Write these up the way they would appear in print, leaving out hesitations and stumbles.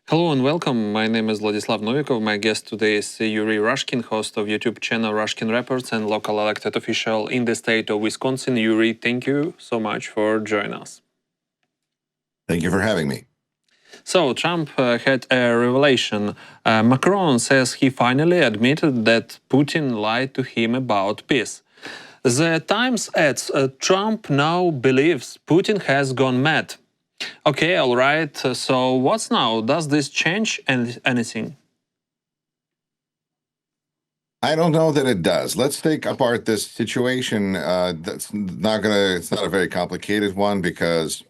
Hello and welcome. My name is Vladislav Novikov. My guest today is Yuri Rashkin, host of YouTube channel RashkinReport and local elected official in the state of Wisconsin. Yuri, thank you so much for joining us. Thank you for having me. So, Trump had a revelation. Macron says he finally admitted that Putin lied to him about peace. The Times adds, Trump now believes Putin has gone mad. Okay, all right. So what's now? Does this change anything? I don't know that it does. Let's take apart this situation. It's not a very complicated one because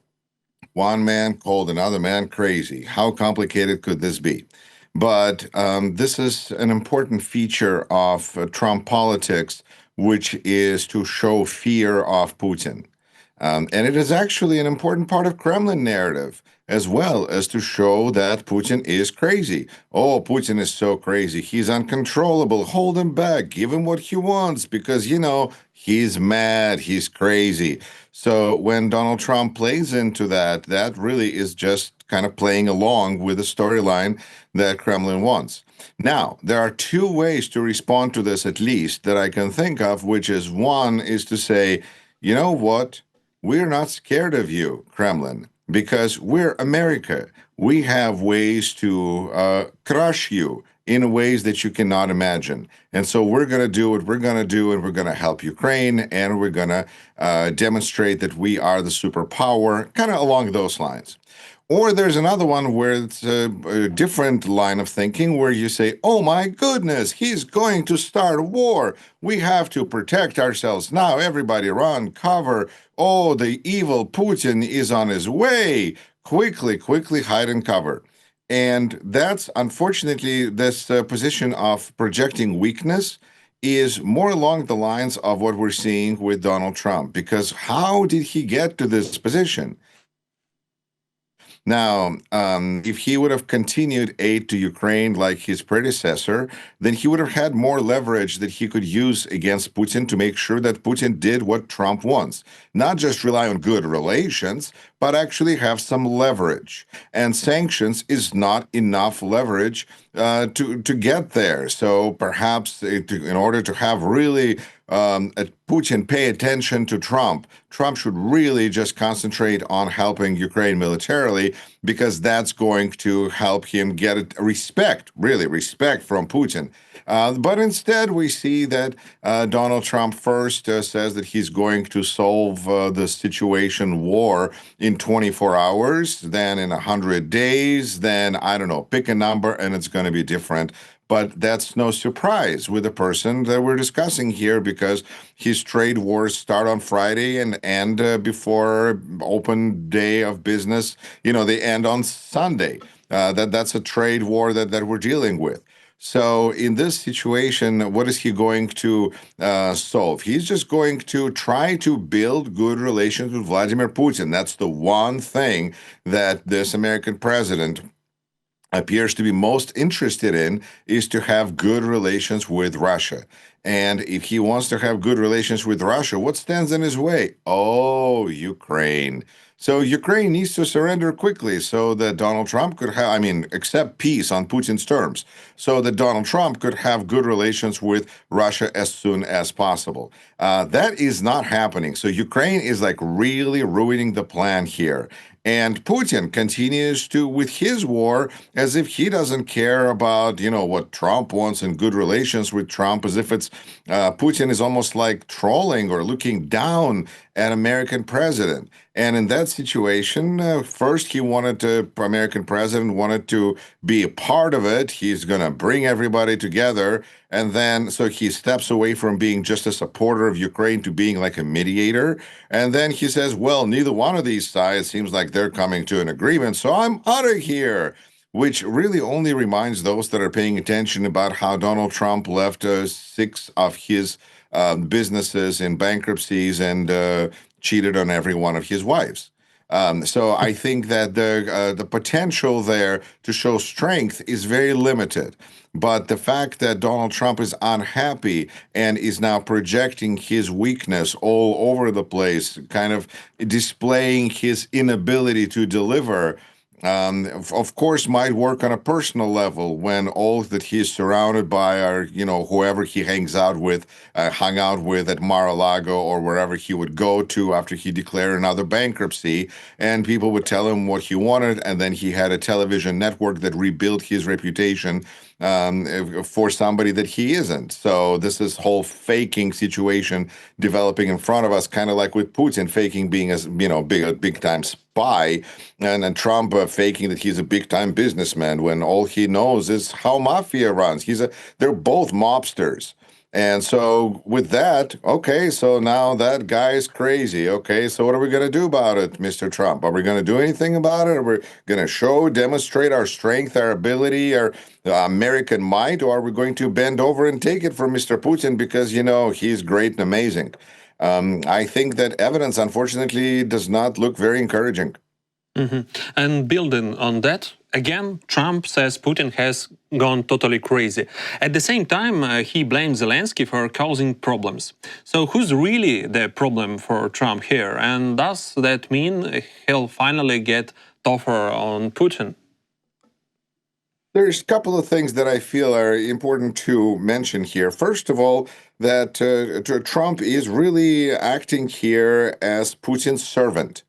one man called another man crazy. How complicated could this be? But this is an important feature of Trump politics, which is to show fear of Putin. And it is actually an important part of Kremlin narrative, as well as to show that Putin is crazy. Oh, Putin is so crazy. He's uncontrollable. Hold him back. Give him what he wants because, he's mad. He's crazy. So when Donald Trump plays into that, that really is just kind of playing along with the storyline that Kremlin wants. Now, there are two ways to respond to this, at least, that I can think of, which is one is to say, you know what? We're not scared of you, Kremlin, because we're America. We have ways to crush you in ways that you cannot imagine. And so we're going to do what we're going to do, and we're going to help Ukraine, and we're going to demonstrate that we are the superpower, kind of along those lines. Or there's another one where it's a different line of thinking where you say, oh my goodness, he's going to start a war. We have to protect ourselves now. Everybody run, cover. Oh, the evil Putin is on his way. Quickly, quickly hide and cover. And that's unfortunately this position of projecting weakness is more along the lines of what we're seeing with Donald Trump. Because how did he get to this position? Now, if he would have continued aid to Ukraine like his predecessor, then he would have had more leverage that he could use against Putin to make sure that Putin did what Trump wants. Not just rely on good relations, but actually have some leverage. And sanctions is not enough leverage to get there. So perhaps in order to have really Putin pay attention to Trump, Trump should really just concentrate on helping Ukraine militarily, because that's going to help him get respect, really respect from Putin. But instead, we see that Donald Trump first says that he's going to solve the situation war in 24 hours, then in 100 days, then, I don't know, pick a number, and it's going to be different. But that's no surprise with the person that we're discussing here, because his trade wars start on Friday and end before open day of business. They end on Sunday. That's a trade war that we're dealing with. So in this situation, what is he going to solve? He's just going to try to build good relations with Vladimir Putin. That's the one thing that this American president appears to be most interested in, is to have good relations with Russia. And if he wants to have good relations with Russia, what stands in his way? Oh, Ukraine. So Ukraine needs to surrender quickly so that Donald Trump could have, accept peace on Putin's terms, so that Donald Trump could have good relations with Russia as soon as possible. That is not happening. So Ukraine is like really ruining the plan here. And Putin continues to, with his war, as if he doesn't care about, what Trump wants and good relations with Trump, as if it's Putin is almost like trolling or looking down an American president. And in that situation, first American president wanted to be a part of it. He's going to bring everybody together. And then, so he steps away from being just a supporter of Ukraine to being like a mediator. And then he says, well, neither one of these sides seems like they're coming to an agreement, so I'm out of here. Which really only reminds those that are paying attention about how Donald Trump left 6 of his businesses in bankruptcies and cheated on every one of his wives. So I think that the potential there to show strength is very limited. But the fact that Donald Trump is unhappy and is now projecting his weakness all over the place, kind of displaying his inability to deliver, of course, might work on a personal level when all that he's surrounded by are, whoever he hung out with at Mar-a-Lago or wherever he would go to after he declared another bankruptcy, and people would tell him what he wanted, and then he had a television network that rebuilt his reputation for somebody that he isn't. So this is whole faking situation developing in front of us, kind of like with Putin faking being a big time spy, and Trump faking that he's a big time businessman when all he knows is how mafia runs. They're both mobsters. And so with that, okay, so now that guy is crazy. Okay, so what are we going to do about it, Mr. Trump? Are we going to do anything about it? Are we going to demonstrate our strength, our ability, our American might, or are we going to bend over and take it from Mr. Putin because, he's great and amazing? I think that evidence, unfortunately, does not look very encouraging. And building on that, again, Trump says Putin has gone totally crazy. At the same time, he blames Zelensky for causing problems. So who's really the problem for Trump here? And does that mean he'll finally get tougher on Putin? There's a couple of things that I feel are important to mention here. First of all, that Trump is really acting here as Putin's servant,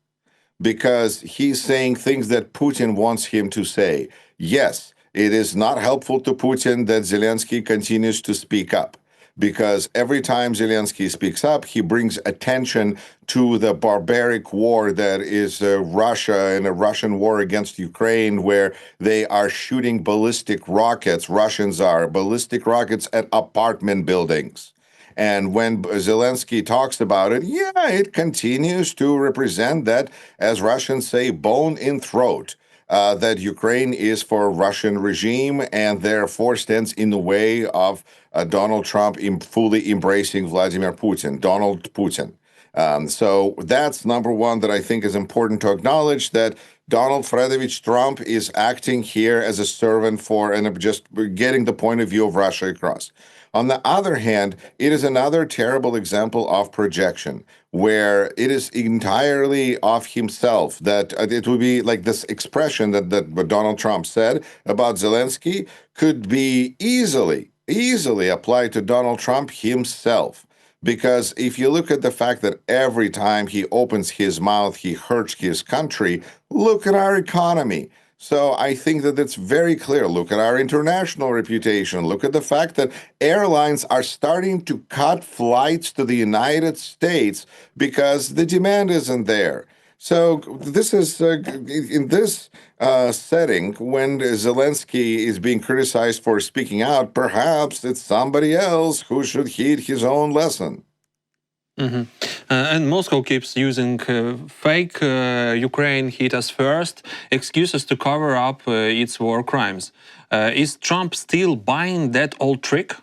because he's saying things that Putin wants him to say. Yes, it is not helpful to Putin that Zelensky continues to speak up, because every time Zelensky speaks up, he brings attention to the barbaric war that is Russia and a Russian war against Ukraine, where they are shooting ballistic rockets, Russians are, ballistic rockets at apartment buildings. And when Zelensky talks about it, yeah, it continues to represent that, as Russians say, bone in throat, that Ukraine is for Russian regime and therefore stands in the way of Donald Trump fully embracing Vladimir Putin, Donald Putin. So that's number one that I think is important to acknowledge, that Donald Fredovich Trump is acting here as a servant for and just getting the point of view of Russia across. On the other hand, it is another terrible example of projection, where it is entirely of himself, that it would be like this expression that what Donald Trump said about Zelensky could be easily applied to Donald Trump himself. Because if you look at the fact that every time he opens his mouth, he hurts his country, look at our economy. So I think that it's very clear. Look at our international reputation. Look at the fact that airlines are starting to cut flights to the United States because the demand isn't there. So this is in this setting, when Zelensky is being criticized for speaking out, perhaps it's somebody else who should heed his own lesson. And Moscow keeps using fake Ukraine hit us first excuses to cover up its war crimes. Is Trump still buying that old trick?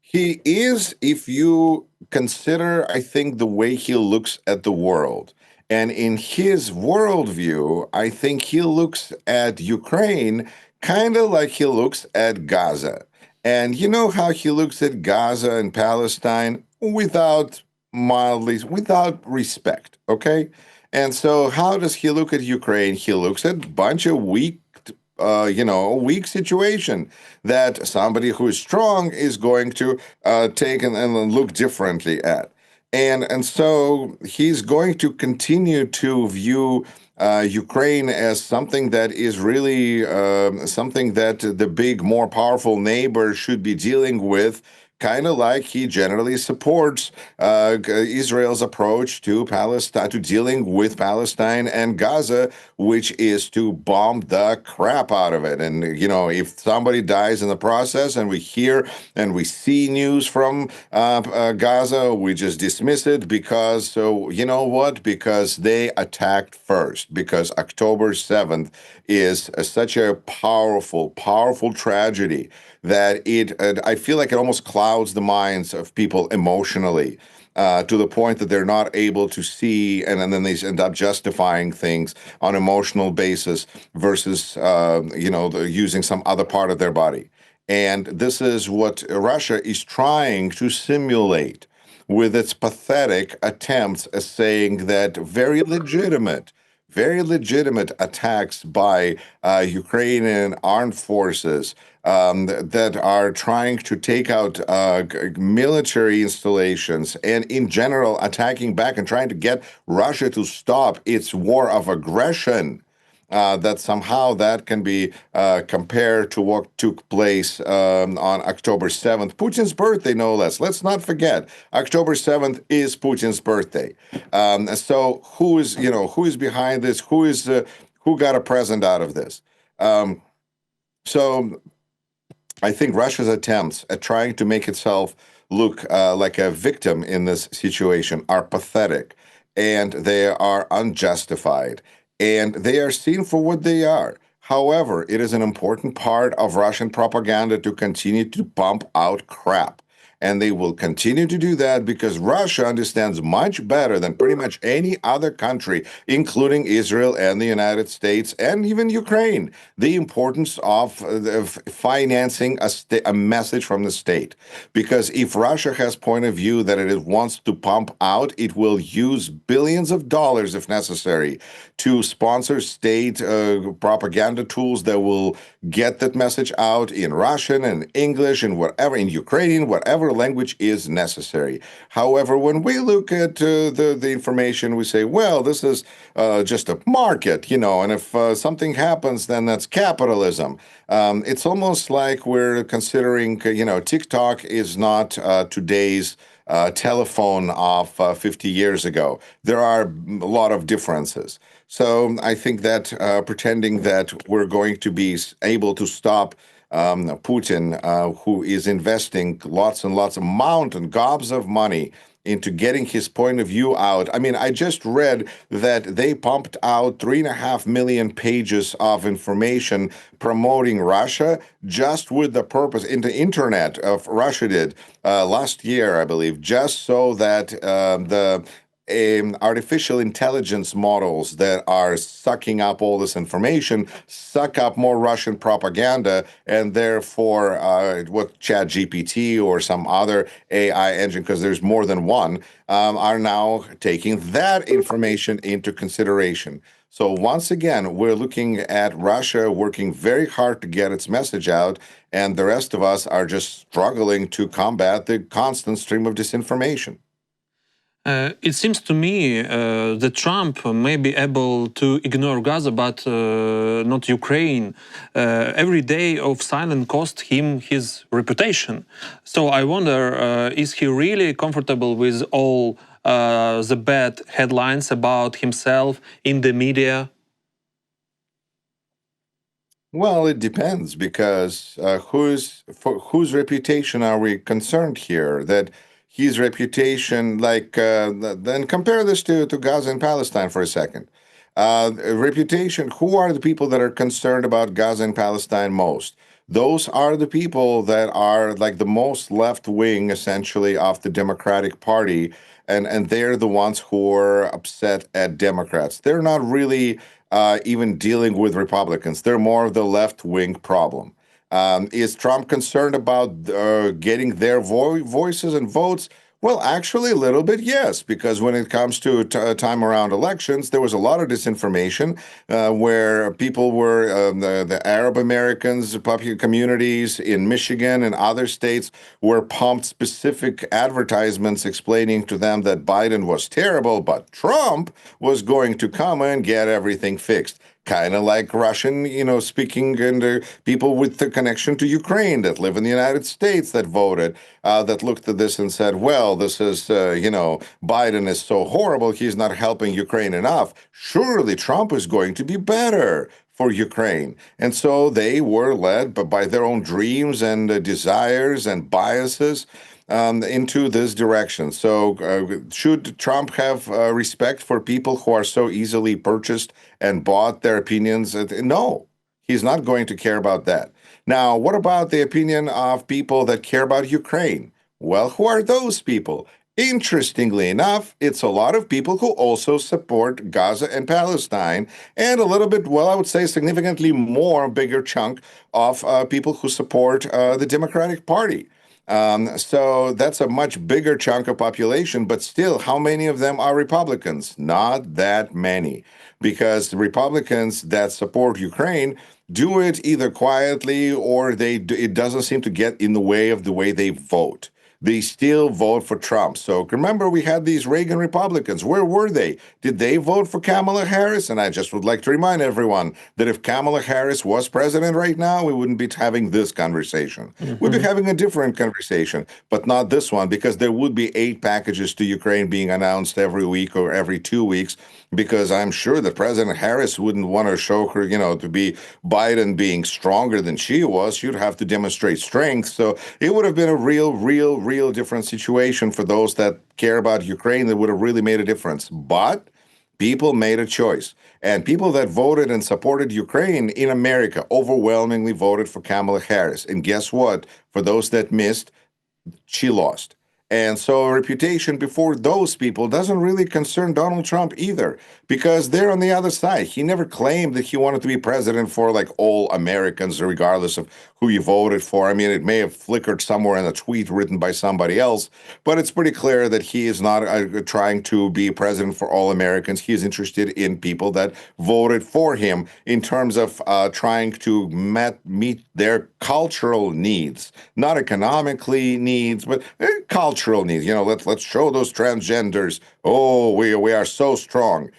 He is, if you consider, I think, the way he looks at the world. And in his worldview, I think he looks at Ukraine kind of like he looks at Gaza. And you know how he looks at Gaza and Palestine? Without respect, okay? And so how does he look at Ukraine? He looks at a bunch of a weak situation that somebody who is strong is going to take and look differently at. And so he's going to continue to view Ukraine as something that is really something that the big, more powerful neighbor should be dealing with, kind of like he generally supports Israel's approach to Palestine, to dealing with Palestine and Gaza, which is to bomb the crap out of it. And, if somebody dies in the process and we hear and we see news from Gaza, we just dismiss it because, so you know what? Because they attacked first, because October 7th is such a powerful, powerful tragedy that I feel like it almost clouds the minds of people emotionally to the point that they're not able to see, and then they end up justifying things on emotional basis versus, using some other part of their body. And this is what Russia is trying to simulate with its pathetic attempts at saying that very legitimate, very legitimate attacks by Ukrainian armed forces that are trying to take out military installations and, in general, attacking back and trying to get Russia to stop its war of aggression. That somehow that can be compared to what took place on October 7th, Putin's birthday, no less. Let's not forget, October 7th is Putin's birthday. So who is behind this? Who got a present out of this? So I think Russia's attempts at trying to make itself look like a victim in this situation are pathetic, and they are unjustified, and they are seen for what they are. However, it is an important part of Russian propaganda to continue to pump out crap. And they will continue to do that because Russia understands much better than pretty much any other country, including Israel and the United States and even Ukraine, the importance of financing a message from the state. Because if Russia has point of view that it wants to pump out, it will use billions of dollars, if necessary, to sponsor state propaganda tools that will get that message out in Russian and English and whatever, in Ukrainian, whatever language is necessary. However, when we look at the information, we say, well, this is just a market, and if something happens, then that's capitalism. It's almost like we're considering, TikTok is not today's telephone of 50 years ago. There are a lot of differences. So I think that pretending that we're going to be able to stop Putin, who is investing lots and lots of mountain gobs of money into getting his point of view out. I mean, I just read that they pumped out 3.5 million pages of information promoting Russia just with the purpose in the internet of Russia did last year, I believe, just so that the artificial intelligence models that are sucking up all this information suck up more Russian propaganda, and therefore what ChatGPT or some other AI engine, because there's more than one, are now taking that information into consideration. So once again, we're looking at Russia working very hard to get its message out, and the rest of us are just struggling to combat the constant stream of disinformation. It seems to me that Trump may be able to ignore Gaza, but not Ukraine. Every day of silence cost him his reputation. So I wonder, is he really comfortable with all the bad headlines about himself in the media? Well, it depends because for whose reputation are we concerned here? That his reputation, then compare this to Gaza and Palestine for a second. Reputation, who are the people that are concerned about Gaza and Palestine most? Those are the people that are like the most left wing, essentially, of the Democratic Party. And they're the ones who are upset at Democrats. They're not really even dealing with Republicans. They're more of the left-wing problem. Is Trump concerned about getting their voices and votes? Well, actually, a little bit, yes, because when it comes to time around elections, there was a lot of disinformation where people were, the Arab Americans, popular communities in Michigan and other states were pumped specific advertisements explaining to them that Biden was terrible, but Trump was going to come and get everything fixed. Kind of like Russian, speaking and people with the connection to Ukraine that live in the United States that voted, that looked at this and said, well, this is, Biden is so horrible. He's not helping Ukraine enough. Surely Trump is going to be better for Ukraine. And so they were led by their own dreams and desires and biases into this direction. So should Trump have respect for people who are so easily purchased and bought their opinions? No, he's not going to care about that. Now, what about the opinion of people that care about Ukraine? Well, who are those people? Interestingly enough, it's a lot of people who also support Gaza and Palestine, and a little bit, well, I would say significantly more bigger chunk of people who support the Democratic Party. So that's a much bigger chunk of population, but still, how many of them are Republicans? Not that many, because the Republicans that support Ukraine do it either quietly or it doesn't seem to get in the way of the way they vote. They still vote for Trump. So remember, we had these Reagan Republicans. Where were they? Did they vote for Kamala Harris? And I just would like to remind everyone that if Kamala Harris was president right now, we wouldn't be having this conversation. We'd be having a different conversation, but not this one, because there would be 8 packages to Ukraine being announced every week or every 2 weeks, because I'm sure that President Harris wouldn't want to show her, to be Biden being stronger than she was. She'd have to demonstrate strength. So it would have been a real different situation for those that care about Ukraine. That would have really made a difference. But people made a choice. And people that voted and supported Ukraine in America overwhelmingly voted for Kamala Harris. And guess what? For those that missed, she lost. And so reputation before those people doesn't really concern Donald Trump either, because they're on the other side. He never claimed that he wanted to be president for like all Americans, regardless of who you voted for. I mean, it may have flickered somewhere in a tweet written by somebody else, but it's pretty clear that he is not trying to be president for all Americans. He is interested in people that voted for him in terms of trying to meet their cultural needs, not economically needs, but cultural needs. Let's show those transgenders. Oh, we are so strong.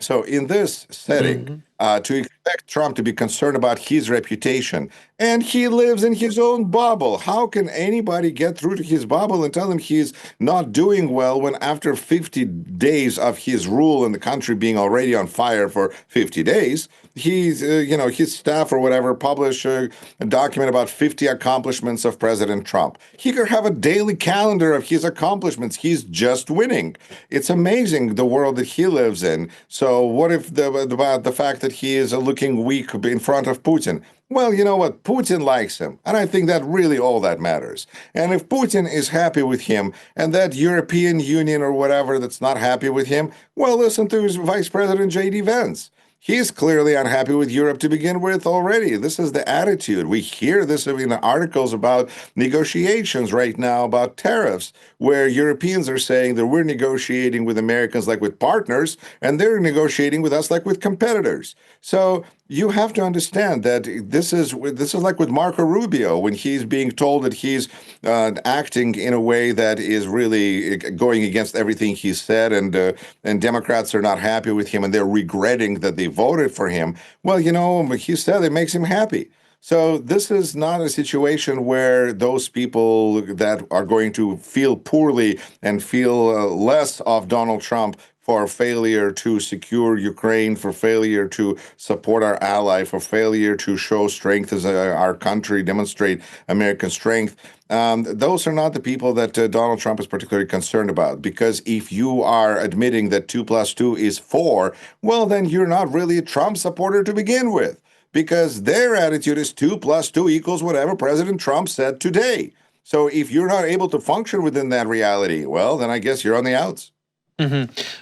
So in this setting, to expect Trump to be concerned about his reputation, and he lives in his own bubble. How can anybody get through to his bubble and tell him he's not doing well when after 50 days of his rule and the country being already on fire for 50 days, he's, his staff or whatever publish a document about 50 accomplishments of President Trump. He could have a daily calendar of his accomplishments. He's just winning. It's amazing the world that he lives in. So what if about the fact that he is looking weak in front of Putin? Well, you know what? Putin likes him. And I think that really all that matters. And if Putin is happy with him and that European Union or whatever that's not happy with him, well, listen to his Vice President J.D. Vance. He's clearly unhappy with Europe to begin with already. This is the attitude. We hear this in articles about negotiations right now about tariffs, where Europeans are saying that we're negotiating with Americans like with partners, and they're negotiating with us like with competitors. So you have to understand that this is like with Marco Rubio when he's being told that he's acting in a way that is really going against everything he said, and Democrats are not happy with him, and they're regretting that they voted for him. Well, he said it makes him happy. So this is not a situation where those people that are going to feel poorly and feel less of Donald Trump for failure to secure Ukraine, for failure to support our ally, for failure to show strength as our country, demonstrate American strength. Those are not the people that Donald Trump is particularly concerned about, because if you are admitting that 2 + 2 is 4, well, then you're not really a Trump supporter to begin with, because their attitude is 2 + 2 equals whatever President Trump said today. So if you're not able to function within that reality, well, then I guess you're on the outs.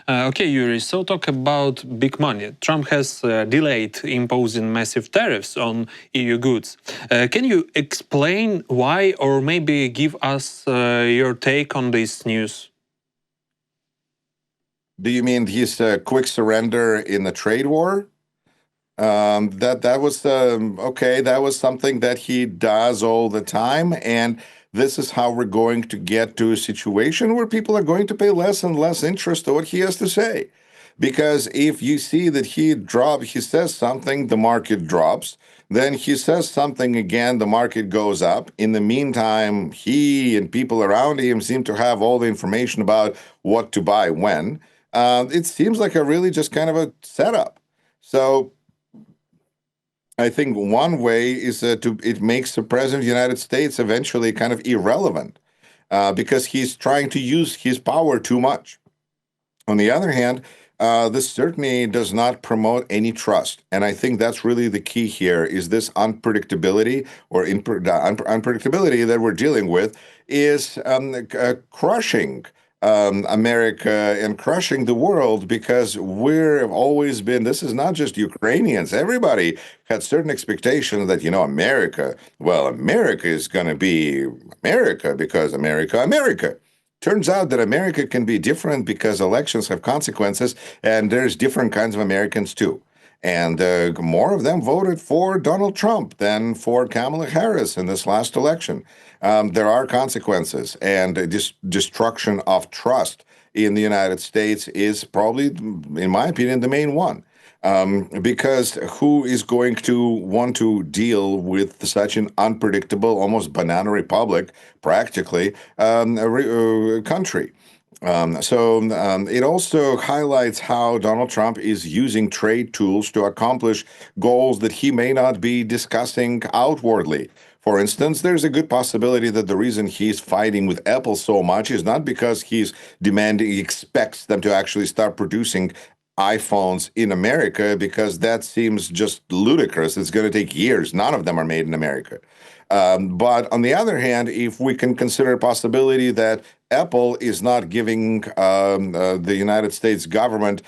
Okay, Yuri, so talk about big money. Trump has delayed imposing massive tariffs on EU goods. Can you explain why, or maybe give us your take on this news? Do you mean his quick surrender in the trade war? That was okay. That was something that he does all the time, and this is how we're going to get to a situation where people are going to pay less and less interest to what he has to say. Because if you see that he says something, the market drops. Then he says something again, the market goes up. In the meantime, he and people around him seem to have all the information about what to buy when. It seems like a really just kind of a setup. So I think one way is it makes the president of the United States eventually kind of irrelevant because he's trying to use his power too much. On the other hand, this certainly does not promote any trust. And I think that's really the key here is this unpredictability or unpredictability that we're dealing with is crushing America and crushing the world, because we've always been, this is not just Ukrainians. Everybody had certain expectations that, America, well, America is going to be America because America. Turns out that America can be different because elections have consequences, and there's different kinds of Americans too. And more of them voted for Donald Trump than for Kamala Harris in this last election. There are consequences, and this destruction of trust in the United States is probably, in my opinion, the main one. Because who is going to want to deal with such an unpredictable, almost banana republic, practically, country? It also highlights how Donald Trump is using trade tools to accomplish goals that he may not be discussing outwardly. For instance, there's a good possibility that the reason he's fighting with Apple so much is not because he's demanding, he expects them to actually start producing iPhones in America, because that seems just ludicrous. It's going to take years. None of them are made in America. But on the other hand, if we can consider a possibility that Apple is not giving the United States government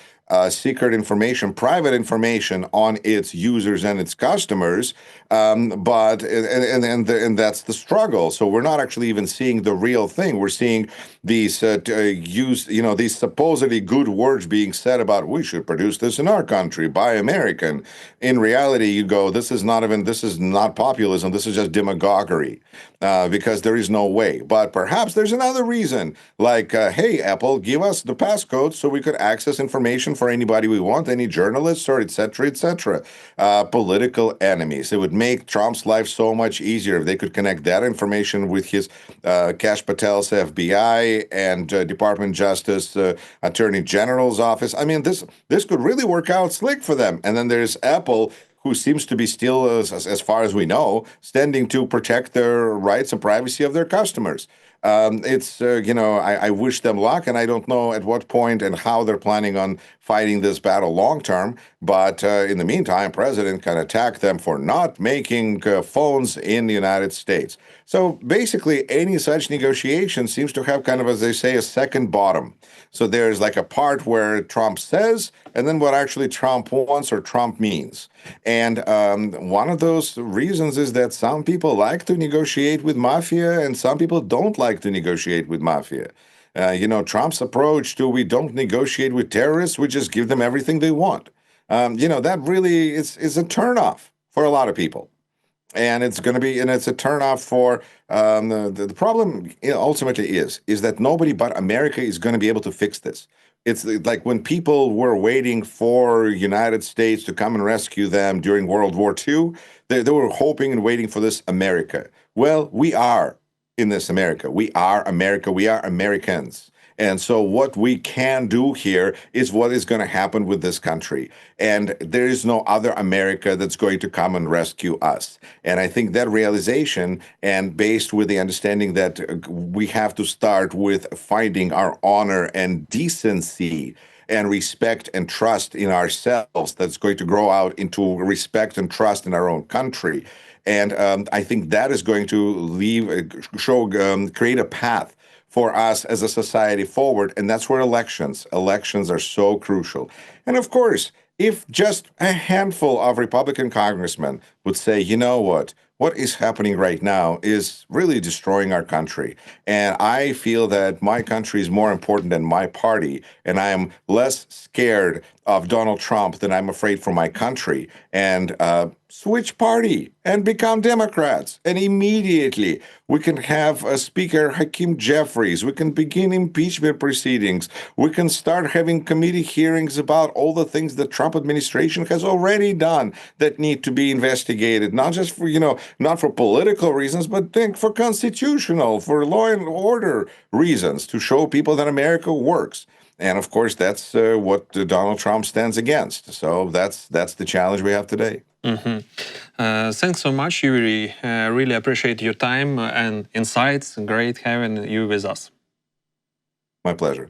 secret information, private information on its users and its customers, but and that's the struggle. So we're not actually even seeing the real thing. We're seeing these these supposedly good words being said about we should produce this in our country, buy American. In reality, you go, this is not populism. This is just demagoguery, because there is no way. But perhaps there's another reason, like, hey, Apple, give us the passcode so we could access information for anybody we want, any journalists or et cetera, et cetera. Political enemies. It would make Trump's life so much easier if they could connect that information with his Kash Patel's FBI and Department of Justice Attorney General's office. I mean, this could really work out slick for them. And then there's Apple, who seems to be still, as far as we know, standing to protect their rights and privacy of their customers. I wish them luck, and I don't know at what point and how they're planning on fighting this battle long term. But in the meantime, President can attack them for not making phones in the United States. So basically, any such negotiation seems to have kind of, as they say, a second bottom. So there's like a part where Trump says, and then what actually Trump wants or Trump means. And one of those reasons is that some people like to negotiate with mafia and some people don't like to negotiate with mafia. Trump's approach to we don't negotiate with terrorists, we just give them everything they want. That really is a turnoff for a lot of people. And it's a turnoff for the problem ultimately is that nobody but America is going to be able to fix this. It's like when people were waiting for United States to come and rescue them during World War II, they were hoping and waiting for this America. Well, we are in this America. We are America. We are Americans. And so what we can do here is what is going to happen with this country. And there is no other America that's going to come and rescue us. And I think that realization, and based with the understanding that we have to start with finding our honor and decency and respect and trust in ourselves, that's going to grow out into respect and trust in our own country. And I think that is going to create a path for us as a society forward, and that's where elections are so crucial. And of course, if just a handful of Republican congressmen would say, you know what is happening right now is really destroying our country. And I feel that my country is more important than my party. And I am less scared of Donald Trump than I'm afraid for my country. And switch party and become Democrats. And immediately we can have a Speaker Hakeem Jeffries. We can begin impeachment proceedings. We can start having committee hearings about all the things the Trump administration has already done that need to be investigated, not just for, not for political reasons, but think for constitutional, for law and order reasons, to show people that America works. And of course, that's what Donald Trump stands against. So that's the challenge we have today. Thanks so much, Yuri. Really appreciate your time and insights. Great having you with us. My pleasure.